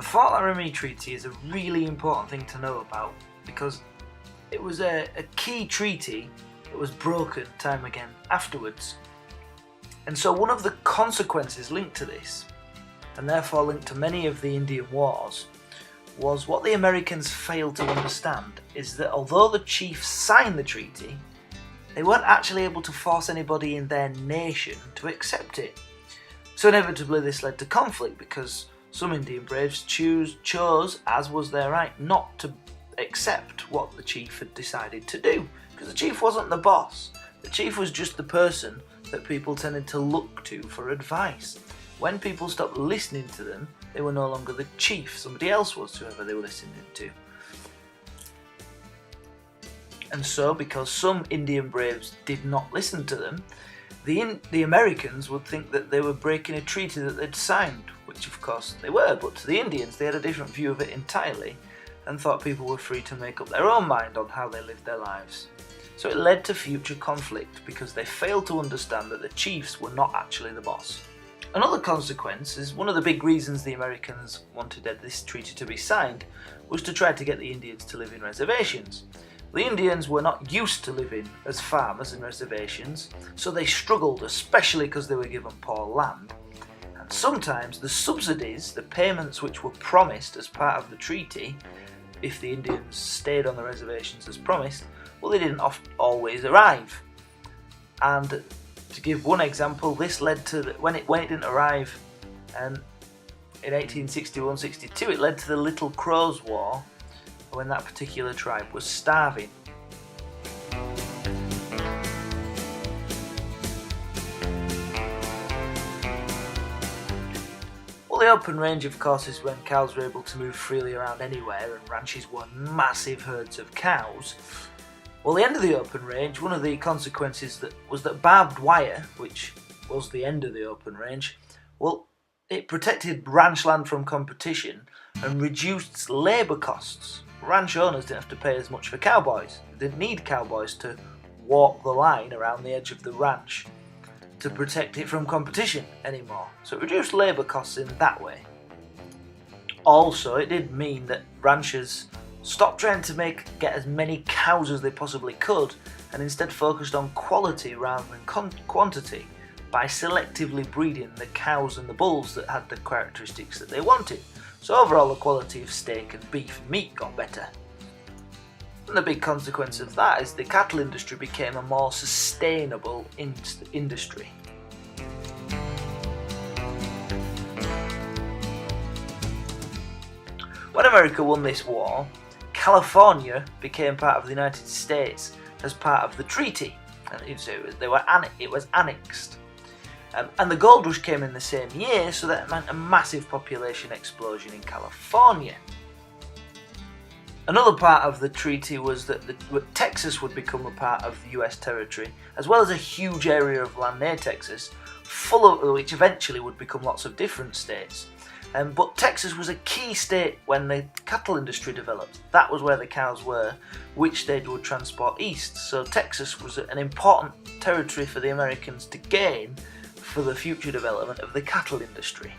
Fort Laramie Treaty is a really important thing to know about because it was a key treaty that was broken time again afterwards. And so one of the consequences linked to this, and therefore linked to many of the Indian wars, was what the Americans failed to understand is that although the chiefs signed the treaty, they weren't actually able to force anybody in their nation to accept it. So inevitably this led to conflict because some Indian braves chose, as was their right, not to accept what the chief had decided to do, because the chief wasn't the boss. The chief was just the person that people tended to look to for advice. When people stopped listening to them, they were no longer the chief, somebody else was whoever they were listening to. And so, because some Indian braves did not listen to them, the Americans would think that they were breaking a treaty that they'd signed, which of course they were, but to the Indians they had a different view of it entirely and thought people were free to make up their own mind on how they lived their lives. So it led to future conflict because they failed to understand that the chiefs were not actually the boss. Another consequence is one of the big reasons the Americans wanted this treaty to be signed was to try to get the Indians to live in reservations. The Indians were not used to living as farmers in reservations, so they struggled, especially because they were given poor land. And sometimes the subsidies, the payments which were promised as part of the treaty, if the Indians stayed on the reservations as promised, well, they didn't always arrive. And to give one example, this led to when it didn't arrive in 1861-62, it led to the Little Crows War, when that particular tribe was starving. Well, the open range, of course, is when cows were able to move freely around anywhere and ranches were massive herds of cows. Well, the end of the open range, one of the consequences was that barbed wire, which was the end of the open range, well, it protected ranch land from competition and reduced labour costs. Ranch owners didn't have to pay as much for cowboys. They didn't need cowboys to walk the line around the edge of the ranch to protect it from competition anymore. So it reduced labour costs in that way. Also, it did mean that ranchers stopped trying to get as many cows as they possibly could and instead focused on quality rather than quantity by selectively breeding the cows and the bulls that had the characteristics that they wanted. So overall the quality of steak and beef and meat got better. And the big consequence of that is the cattle industry became a more sustainable industry. When America won this war, California became part of the United States as part of the treaty, and it was annexed. And the gold rush came in the same year, so that meant a massive population explosion in California. Another part of the treaty was that Texas would become a part of the US territory, as well as a huge area of land near Texas, which eventually would become lots of different states. But Texas was a key state when the cattle industry developed. That was where the cows were, which they would transport east. So Texas was an important territory for the Americans to gain for the future development of the cattle industry.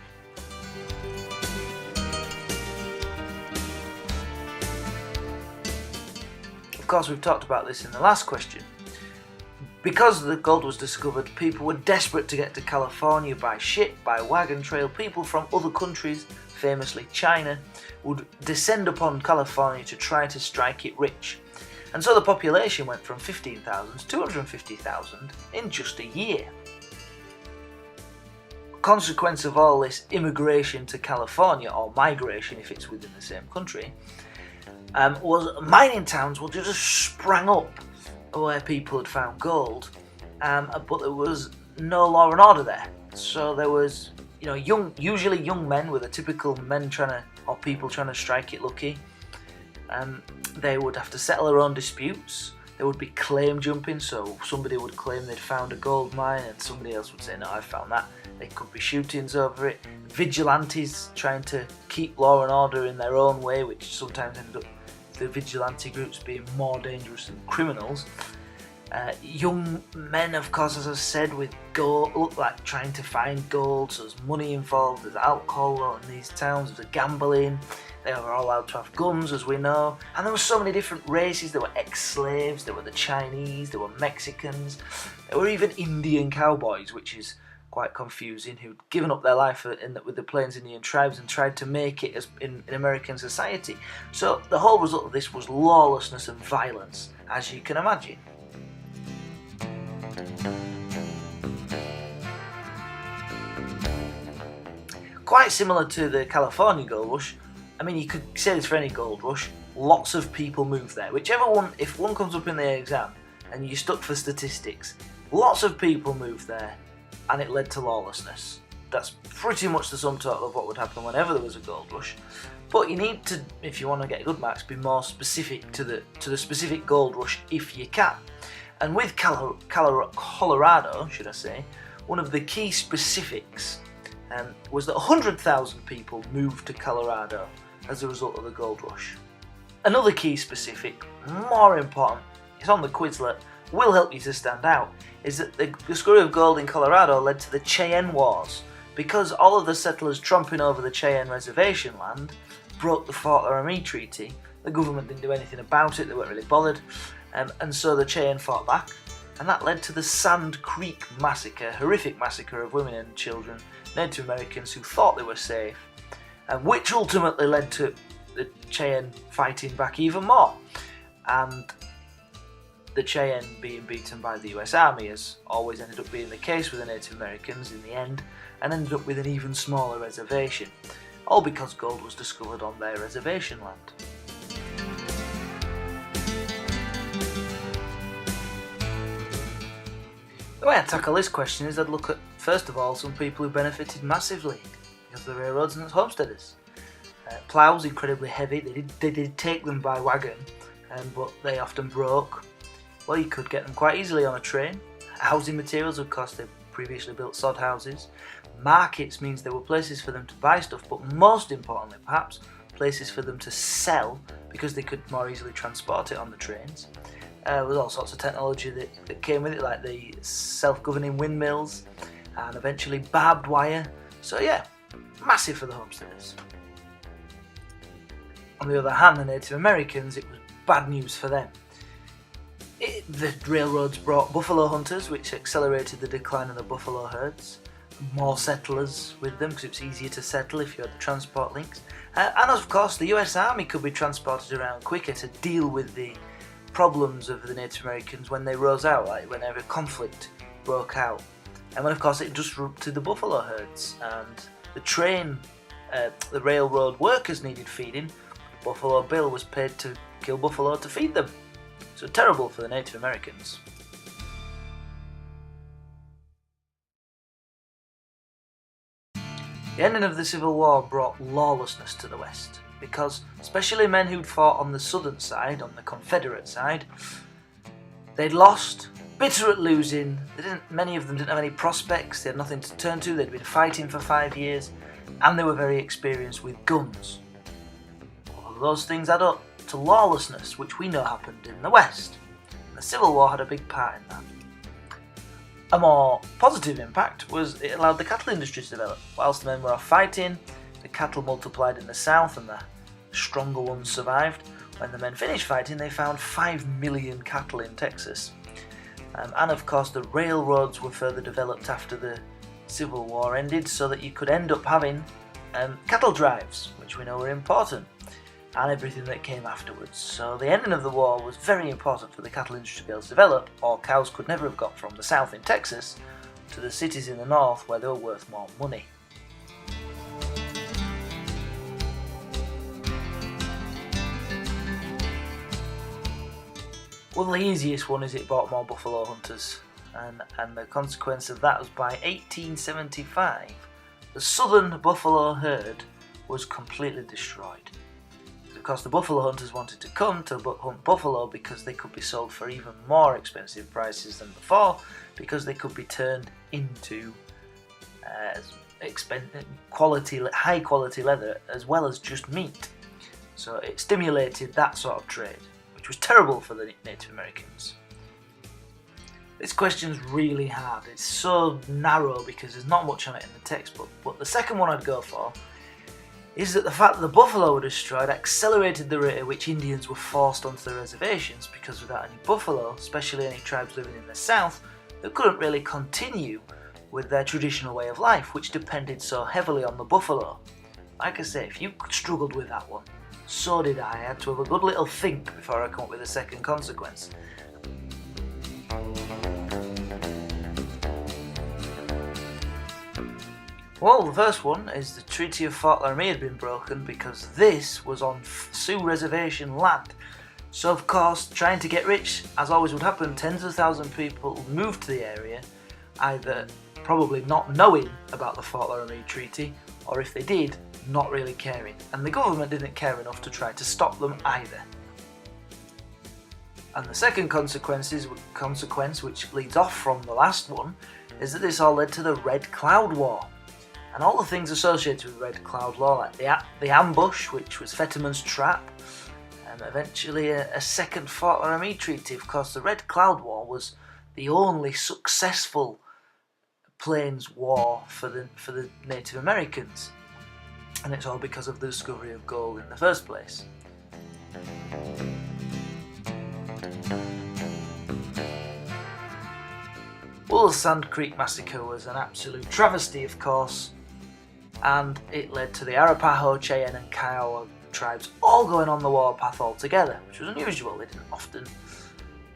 Of course, we've talked about this in the last question. Because the gold was discovered, people were desperate to get to California by ship, by wagon trail. People from other countries, famously China, would descend upon California to try to strike it rich. And so the population went from 15,000 to 250,000 in just a year. Consequence of all this immigration to California, or migration if it's within the same country, was mining towns just sprang up where people had found gold, but there was no law and order there. So there was, usually young men with a typical people trying to strike it lucky. They would have to settle their own disputes. There would be claim jumping, so somebody would claim they'd found a gold mine and somebody else would say, no, I found that. There could be shootings over it. Vigilantes trying to keep law and order in their own way, which sometimes ended up the vigilante groups being more dangerous than criminals. Young men, of course, as I said, with gold, like trying to find gold, so there's money involved, there's alcohol in these towns, there's gambling, they were all allowed to have guns, as we know, and there were so many different races. There were ex-slaves, there were the Chinese, there were Mexicans, there were even Indian cowboys, which is quite confusing, who'd given up their life with the Plains Indian tribes and tried to make it in American society. So the whole result of this was lawlessness and violence, as you can imagine. Quite similar to the California gold rush. I mean, you could say this for any gold rush. Lots of people move there. Whichever one, if one comes up in the exam and you're stuck for statistics, lots of people moved there and it led to lawlessness. That's pretty much the sum total of what would happen whenever there was a gold rush. But you need to, if you want to get good marks, be more specific to the specific gold rush if you can. And with Colorado, should I say, one of the key specifics was that 100,000 people moved to Colorado as a result of the gold rush. Another key specific, more important, it's on the Quizlet, will help you to stand out, is that the discovery of gold in Colorado led to the Cheyenne Wars, because all of the settlers tromping over the Cheyenne reservation land broke the Fort Laramie Treaty. The government didn't do anything about it, they weren't really bothered, and so the Cheyenne fought back, and that led to the Sand Creek Massacre, horrific massacre of women and children, Native Americans who thought they were safe, which ultimately led to the Cheyenne fighting back even more, and the Cheyenne being beaten by the US Army, as always ended up being the case with the Native Americans in the end, and ended up with an even smaller reservation, all because gold was discovered on their reservation land. The way I tackle this question is I'd look at, first of all, some people who benefited massively because of the railroads and homesteaders. Ploughs, incredibly heavy, they did take them by wagon, but they often broke. Well, you could get them quite easily on a train. Housing materials, of course, they previously built sod houses. Markets means there were places for them to buy stuff, but most importantly, perhaps, places for them to sell because they could more easily transport it on the trains. There was all sorts of technology that came with it, like the self-governing windmills and eventually barbed wire. So yeah, massive for the homesteaders. On the other hand, the Native Americans, it was bad news for them. The railroads brought buffalo hunters, which accelerated the decline of the buffalo herds. More settlers with them, because it was easier to settle if you had the transport links. And of course, the US Army could be transported around quicker to deal with the problems of the Native Americans when they rose out, like whenever conflict broke out. And when, of course, it disrupted the buffalo herds, and the railroad workers needed feeding. Buffalo Bill was paid to kill buffalo to feed them. So terrible for the Native Americans. The ending of the Civil War brought lawlessness to the West, because especially men who'd fought on the southern side, on the Confederate side, they'd lost, bitter at losing. Many of them didn't have any prospects, they had nothing to turn to, they'd been fighting for 5 years, and they were very experienced with guns. All of those things add up to lawlessness, which we know happened in the West. And the Civil War had a big part in that. A more positive impact was it allowed the cattle industry to develop. Whilst the men were off fighting, the cattle multiplied in the south and the stronger ones survived. When the men finished fighting, they found 5 million cattle in Texas. And of course the railroads were further developed after the Civil War ended, so that you could end up having cattle drives, which we know were important, and everything that came afterwards. So the ending of the war was very important for the cattle industry to be able to develop, or cows could never have got from the south in Texas to the cities in the north where they were worth more money. Well, the easiest one is it brought more buffalo hunters, and the consequence of that was by 1875 the southern buffalo herd was completely destroyed. Of course, the buffalo hunters wanted to come to hunt buffalo because they could be sold for even more expensive prices than before, because they could be turned into high quality leather as well as just meat. So it stimulated that sort of trade, which was terrible for the Native Americans. This question's really hard. It's so narrow because there's not much on it in the textbook. But the second one I'd go for is that the fact that the buffalo were destroyed accelerated the rate at which Indians were forced onto the reservations, because without any buffalo, especially any tribes living in the south, they couldn't really continue with their traditional way of life, which depended so heavily on the buffalo. Like I say, if you struggled with that one, so did I. I had to have a good little think before I come up with a second consequence. Well, the first one is the Treaty of Fort Laramie had been broken because this was on Sioux reservation land. So of course, trying to get rich, as always would happen, tens of thousands of people moved to the area, either probably not knowing about the Fort Laramie Treaty, or if they did, not really caring. And the government didn't care enough to try to stop them either. And the second consequence, which leads off from the last one, is that this all led to the Red Cloud War. And all the things associated with Red Cloud War, like the ambush, which was Fetterman's Trap, and eventually a second Fort Laramie Treaty. Of course, the Red Cloud War was the only successful plains war for the Native Americans. And it's all because of the discovery of gold in the first place. Well, the Sand Creek Massacre was an absolute travesty, of course, and it led to the Arapaho, Cheyenne and Kiowa tribes all going on the warpath all together, which was unusual. They didn't often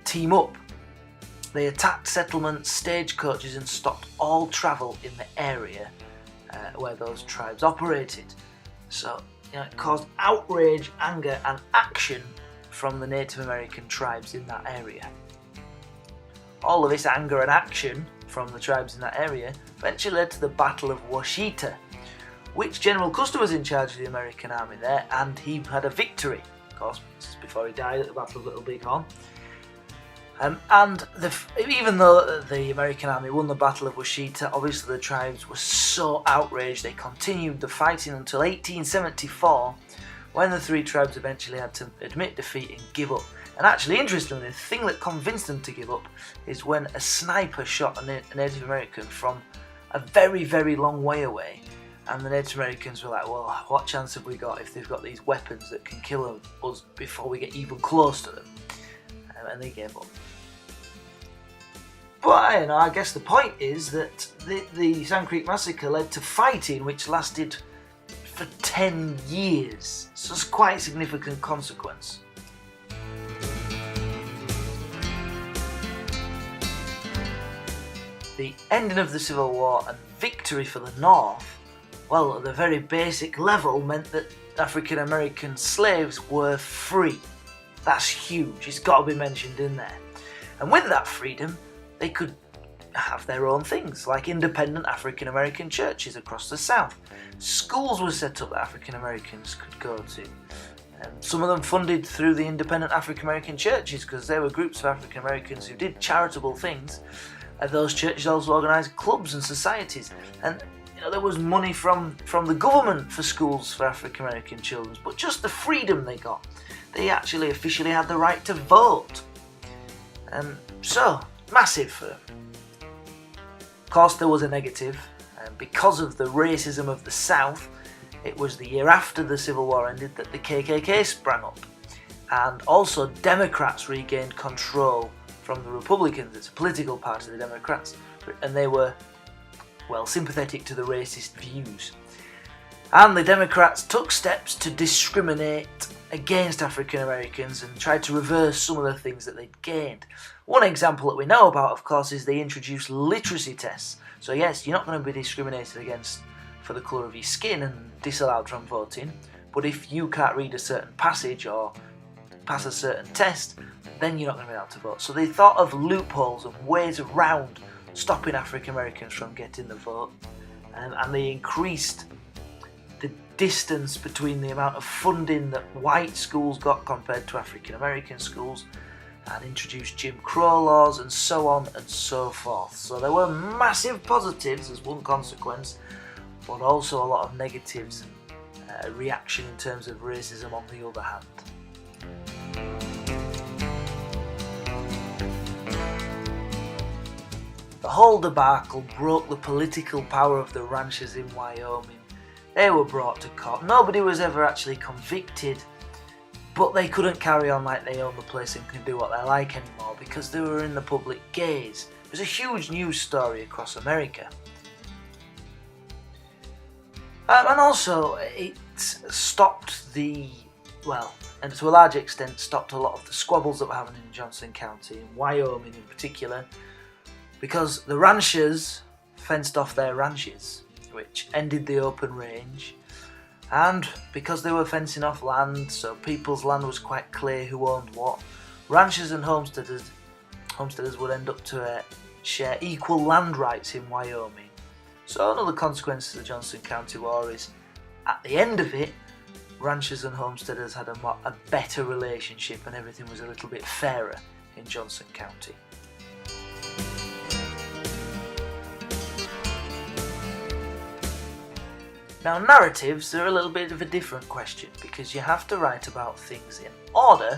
team up. They attacked settlements, stagecoaches and stopped all travel in the area where those tribes operated. So, it caused outrage, anger and action from the Native American tribes in that area. All of this anger and action from the tribes in that area eventually led to the Battle of WASHITA, which General Custer was in charge of the American army there, and he had a victory. Of course, this is before he died at the Battle of Little Bighorn. Even though the American army won the Battle of WASHITA, obviously the tribes were so outraged they continued the fighting until 1874, when the three tribes eventually had to admit defeat and give up. And actually, interestingly, the thing that convinced them to give up is when a sniper shot a Native American from a very, very long way away. And the Native Americans were like, well, what chance have we got if they've got these weapons that can kill us before we get even close to them? And they gave up. But I guess the point is that the Sand Creek Massacre led to fighting which lasted for 10 years. So it's quite a significant consequence. The ending of the Civil War and victory for the North, well, at the very basic level, meant that African American slaves were free. That's huge, it's got to be mentioned in there. And with that freedom, they could have their own things, like independent African American churches across the South. Schools were set up that African Americans could go to. Some of them funded through the independent African American churches, because there were groups of African Americans who did charitable things. And those churches also organised clubs and societies. And there was money from the government for schools for African American children, but just the freedom they got. They actually officially had the right to vote. So, massive for them. Of course, there was a negative. Because of the racism of the South, it was the year after the Civil War ended that the KKK sprang up. And also Democrats regained control from the Republicans. It's a political party, the Democrats. And they were, well, sympathetic to the racist views. And the Democrats took steps to discriminate against African Americans and tried to reverse some of the things that they'd gained. One example that we know about, of course, is they introduced literacy tests. So yes, you're not going to be discriminated against for the colour of your skin and disallowed from voting, but if you can't read a certain passage or pass a certain test, then you're not going to be able to vote. So they thought of loopholes and ways around stopping African Americans from getting the vote, and they increased the distance between the amount of funding that white schools got compared to African American schools, and introduced Jim Crow laws and so on and so forth. So there were massive positives as one consequence, but also a lot of negatives and reaction in terms of racism on the other hand. The whole debacle broke the political power of the ranchers in Wyoming. They were brought to court. Nobody was ever actually convicted, but they couldn't carry on like they own the place and can do what they like anymore because they were in the public gaze. It was a huge news story across America. And also, it stopped and to a large extent stopped a lot of the squabbles that were happening in Johnson County, in Wyoming in particular, because the ranchers fenced off their ranches, which ended the open range, and because they were fencing off land, so people's land was quite clear who owned what, ranchers and homesteaders would end up to share equal land rights in Wyoming. So another consequence of the Johnson County War is, at the end of it, ranchers and homesteaders had a better relationship and everything was a little bit fairer in Johnson County. Now, narratives are a little bit of a different question because you have to write about things in order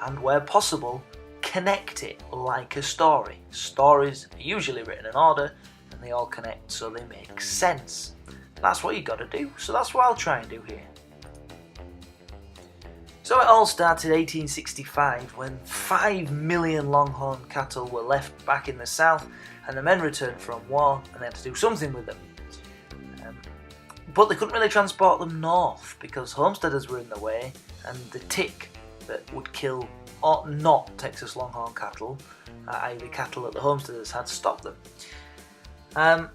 and, where possible, connect it like a story. Stories are usually written in order and they all connect so they make sense. That's what you got to do, so that's what I'll try and do here. So it all started in 1865 when 5 million longhorn cattle were left back in the south and the men returned from war and they had to do something with them. But they couldn't really transport them north because homesteaders were in the way and the tick that would kill not Texas longhorn cattle, i.e. the cattle that the homesteaders had, stopped them.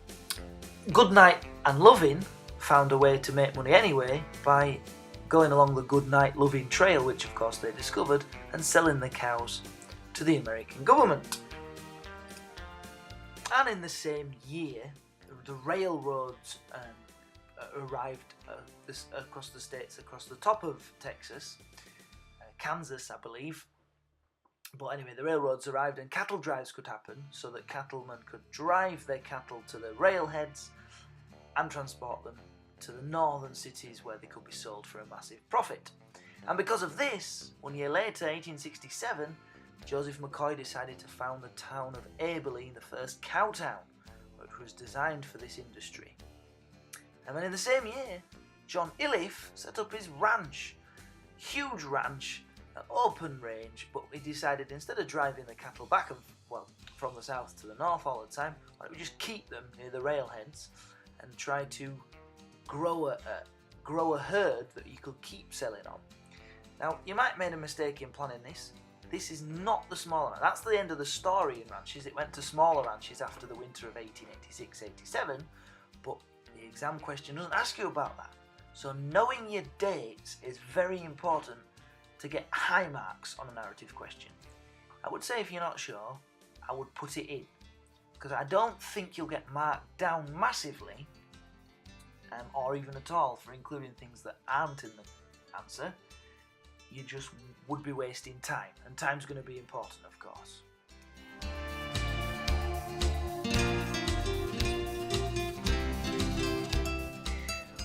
Goodnight and Loving found a way to make money anyway by going along the Goodnight Loving Trail, which of course they discovered, and selling the cows to the American government. And in the same year, the railroads arrived across the states, across the top of Texas, Kansas I believe, but anyway the railroads arrived and cattle drives could happen so that cattlemen could drive their cattle to the railheads and transport them to the northern cities where they could be sold for a massive profit. And because of this, 1 year later, 1867, Joseph McCoy decided to found the town of Abilene, the first cow town, which was designed for this industry. And then in the same year, John Iliffe set up his ranch, huge ranch, an open range, but he decided instead of driving the cattle back from the south to the north all the time, why don't we just keep them near the railheads and try to grow a herd that you could keep selling on. Now, you might have made a mistake in planning this. This is not the smaller ranch. That's the end of the story in ranches. It went to smaller ranches after the winter of 1886-87, but the exam question doesn't ask you about that. So knowing your dates is very important to get high marks on a narrative question. I would say if you're not sure, I would put it in, because I don't think you'll get marked down massively, or even at all, for including things that aren't in the answer. You just would be wasting time, and time's going to be important, of course.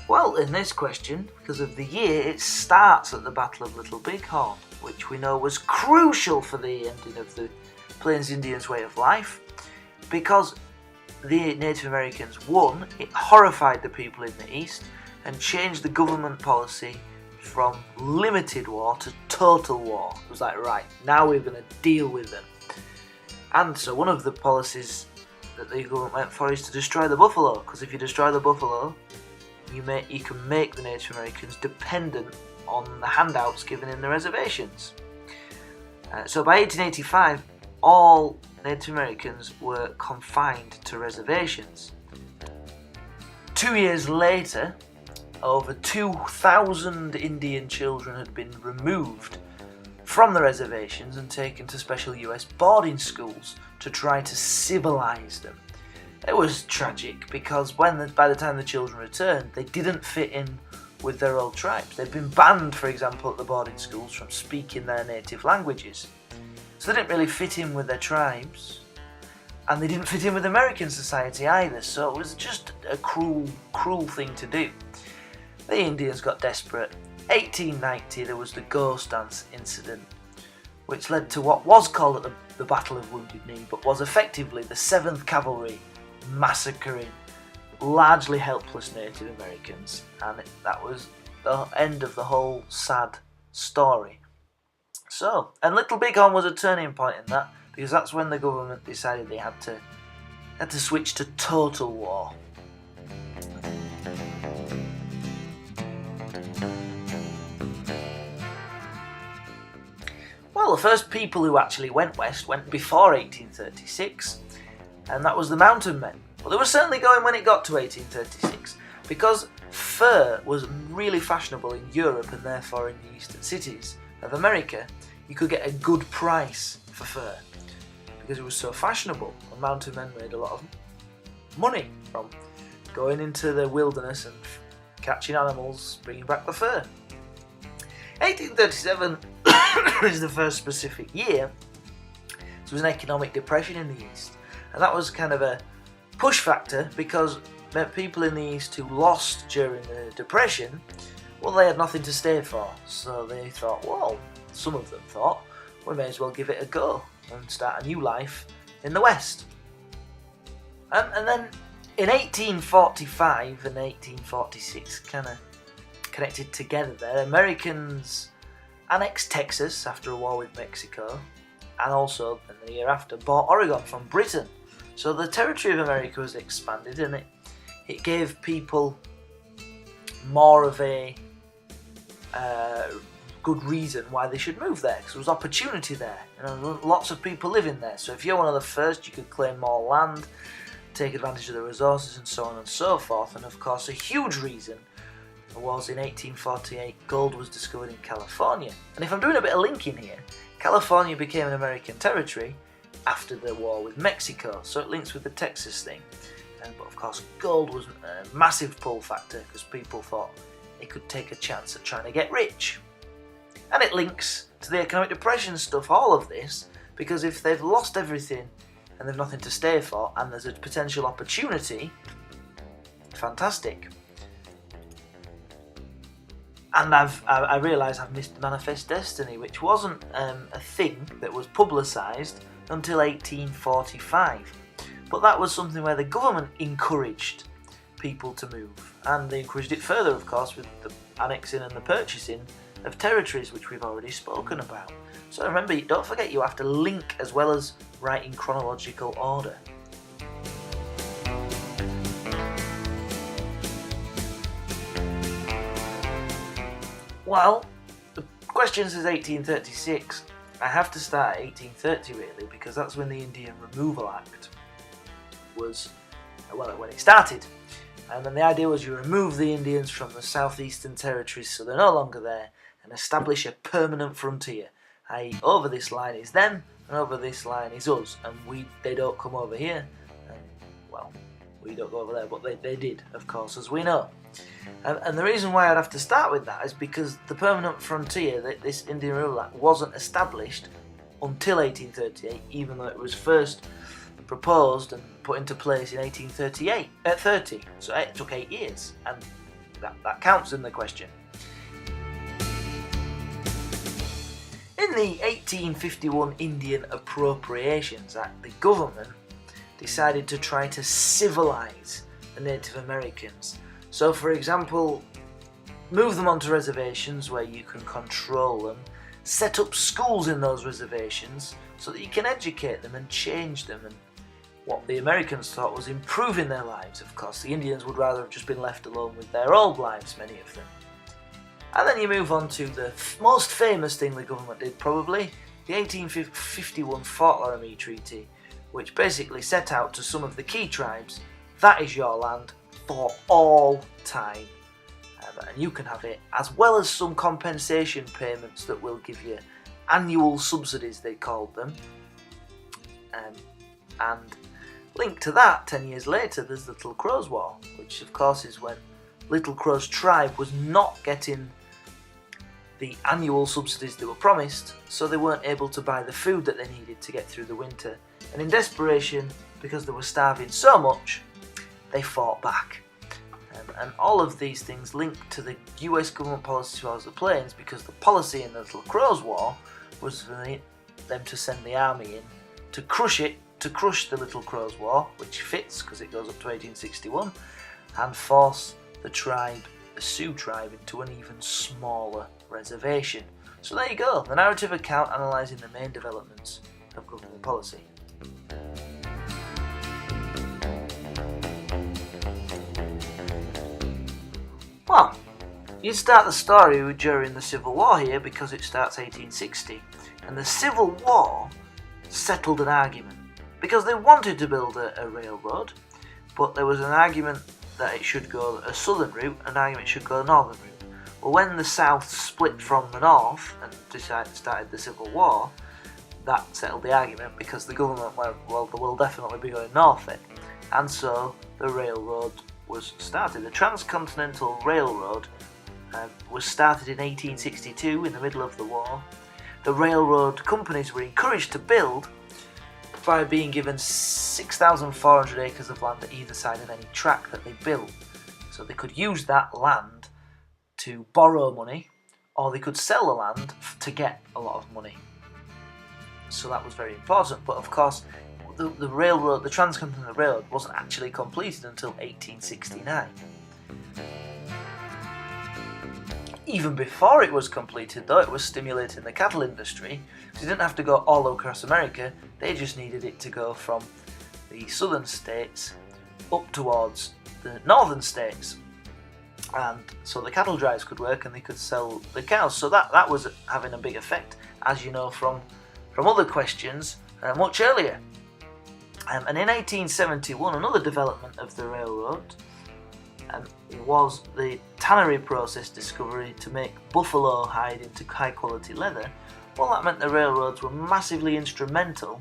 Well, in this question, because of the year, it starts at the Battle of Little Bighorn, which we know was crucial for the ending of the Plains Indians' way of life, because the Native Americans won. It horrified the people in the East and changed the government policy from limited war to total war. It was like, right, now we're going to deal with them. And so one of the policies that the government went for is to destroy the buffalo, because if you destroy the buffalo, you can make the Native Americans dependent on the handouts given in the reservations. So by 1885, all Native Americans were confined to reservations. 2 years later, over 2,000 Indian children had been removed from the reservations and taken to special US boarding schools to try to civilize them. It was tragic because by the time the children returned, they didn't fit in with their old tribes. They'd been banned, for example, at the boarding schools from speaking their native languages. So they didn't really fit in with their tribes, and they didn't fit in with American society either, so it was just a cruel thing to do. The Indians got desperate. 1890, there was the Ghost Dance incident, which led to what was called the Battle of Wounded Knee, but was effectively the 7th Cavalry massacring largely helpless Native Americans, and that was the end of the whole sad story. So, and Little Bighorn was a turning point in that, because that's when the government decided they had to switch to total war. Well, the first people who actually went west went before 1836, and that was the mountain men. Well, they were certainly going when it got to 1836, because fur was really fashionable in Europe and therefore in the eastern cities of America. You could get a good price for fur because it was so fashionable, and mountain men made a lot of money from going into the wilderness and catching animals, bringing back the fur. 1837 is the first specific year. So there was an economic depression in the East, and that was kind of a push factor because people in the East who lost during the Depression, well, they had nothing to stay for, so they thought, well, some of them thought, we may as well give it a go and start a new life in the West. And then in 1845 and 1846, kind of connected together there, Americans annexed Texas after a war with Mexico, and also, in the year after, bought Oregon from Britain. So the territory of America was expanded, and it gave people more of a good reason why they should move there, because there was opportunity there. You know, lots of people living there. So if you're one of the first, you could claim more land, take advantage of the resources, and so on and so forth. And of course, a huge reason was in 1848, gold was discovered in California. And if I'm doing a bit of linking here, California became an American territory after the war with Mexico, so it links with the Texas thing. But of course, gold was a massive pull factor because people thought they could take a chance at trying to get rich. And it links to the economic depression stuff, all of this, because if they've lost everything and they've nothing to stay for, and there's a potential opportunity, fantastic. And I realise I've missed Manifest Destiny, which wasn't a thing that was publicised until 1845. But that was something where the government encouraged people to move, and they encouraged it further, of course, with the annexing and the purchasing of territories, which we've already spoken about. So remember, don't forget, you have to link as well as write in chronological order. Well, the question says 1836. I have to start at 1830 really, because that's when the Indian Removal Act was, well, when it started. And then the idea was you remove the Indians from the southeastern territories so they're no longer there, and establish a permanent frontier, i.e. over this line is them and over this line is us, and they don't come over here, and well, we don't go over there, but they did, of course, as we know. And the reason why I'd have to start with that is because the permanent frontier, this Indian Removal Act, wasn't established until 1838, even though it was first proposed and put into place in 1830. So it took 8 years, and that counts in the question. In the 1851 Indian Appropriations Act, the government decided to try to civilise the Native Americans. So, for example, move them onto reservations where you can control them, set up schools in those reservations so that you can educate them and change them, and what the Americans thought was improving their lives. Of course, the Indians would rather have just been left alone with their old lives, many of them. And then you move on to the most famous thing the government did, probably, the 1851 Fort Laramie Treaty, which basically set out to some of the key tribes, that is your land for all time, and you can have it, as well as some compensation payments that will give you annual subsidies, they called them. And linked to that, 10 years later, there's Little Crow's War, which of course is when Little Crow's tribe was not getting the annual subsidies they were promised, so they weren't able to buy the food that they needed to get through the winter. And in desperation, because they were starving so much, they fought back. And all of these things linked to the US government policy towards the plains, because the policy in the Little Crow's War was for the them to send the army in to crush the Little Crow's War, which fits because it goes up to 1861, and force the Sioux tribe into an even smaller reservation. So there you go, the narrative account analysing the main developments of government policy. Well, you start the story during the Civil War here because it starts 1860, and the Civil War settled an argument because they wanted to build a railroad, but there was an argument that it should go a southern route, an argument it should go a northern route. Well, when the South split from the North and started the Civil War, that settled the argument because the government went, well, there will definitely be going north then, and so the railroad was started. The Transcontinental Railroad was started in 1862 in the middle of the war. The railroad companies were encouraged to build by being given 6,400 acres of land at either side of any track that they built. So they could use that land to borrow money, or they could sell the land to get a lot of money. So that was very important, but of course the railroad, the Transcontinental Railroad, wasn't actually completed until 1869. Even before it was completed, though, it was stimulating the cattle industry, because you didn't have to go all across America, they just needed it to go from the southern states up towards the northern states. And so the cattle drives could work and they could sell the cows. So that was having a big effect, as you know from other questions much earlier. And in 1871, another development of the railroad was the tannery process discovery to make buffalo hide into high quality leather. Well, that meant the railroads were massively instrumental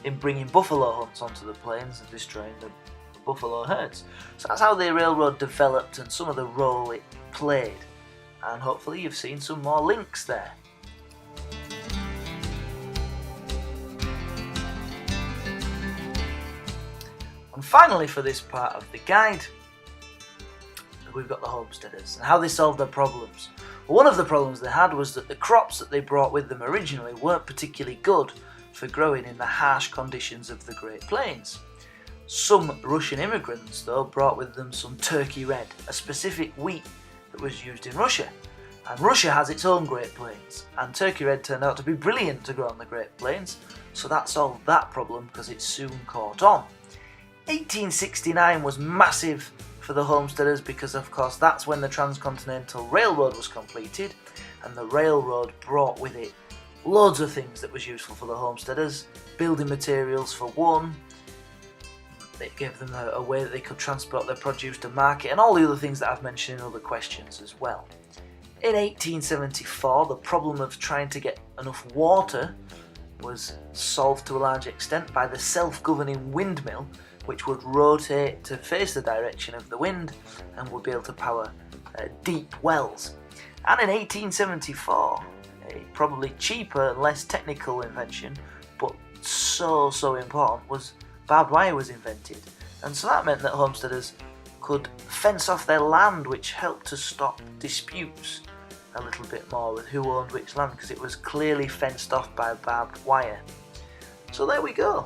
in bringing buffalo hunts onto the plains and destroying the buffalo herds. So that's how the railroad developed and some of the role it played. And hopefully you've seen some more links there. And finally, for this part of the guide, we've got the homesteaders and how they solved their problems. Well, one of the problems they had was that the crops that they brought with them originally weren't particularly good for growing in the harsh conditions of the Great Plains. Some Russian immigrants, though, brought with them some Turkey Red, a specific wheat that was used in Russia. And Russia has its own Great Plains, and Turkey Red turned out to be brilliant to grow on the Great Plains, so that solved that problem because it soon caught on. 1869 was massive for the homesteaders because, of course, that's when the Transcontinental Railroad was completed, and the railroad brought with it loads of things that was useful for the homesteaders. Building materials for one, it gave them a way that they could transport their produce to market, and all the other things that I've mentioned in other questions as well. In 1874, the problem of trying to get enough water was solved to a large extent by the self-governing windmill, which would rotate to face the direction of the wind and would be able to power deep wells. And in 1874, a probably cheaper and less technical invention, but so important, was barbed wire was invented. And so that meant that homesteaders could fence off their land, which helped to stop disputes a little bit more with who owned which land, because it was clearly fenced off by barbed wire. So there we go.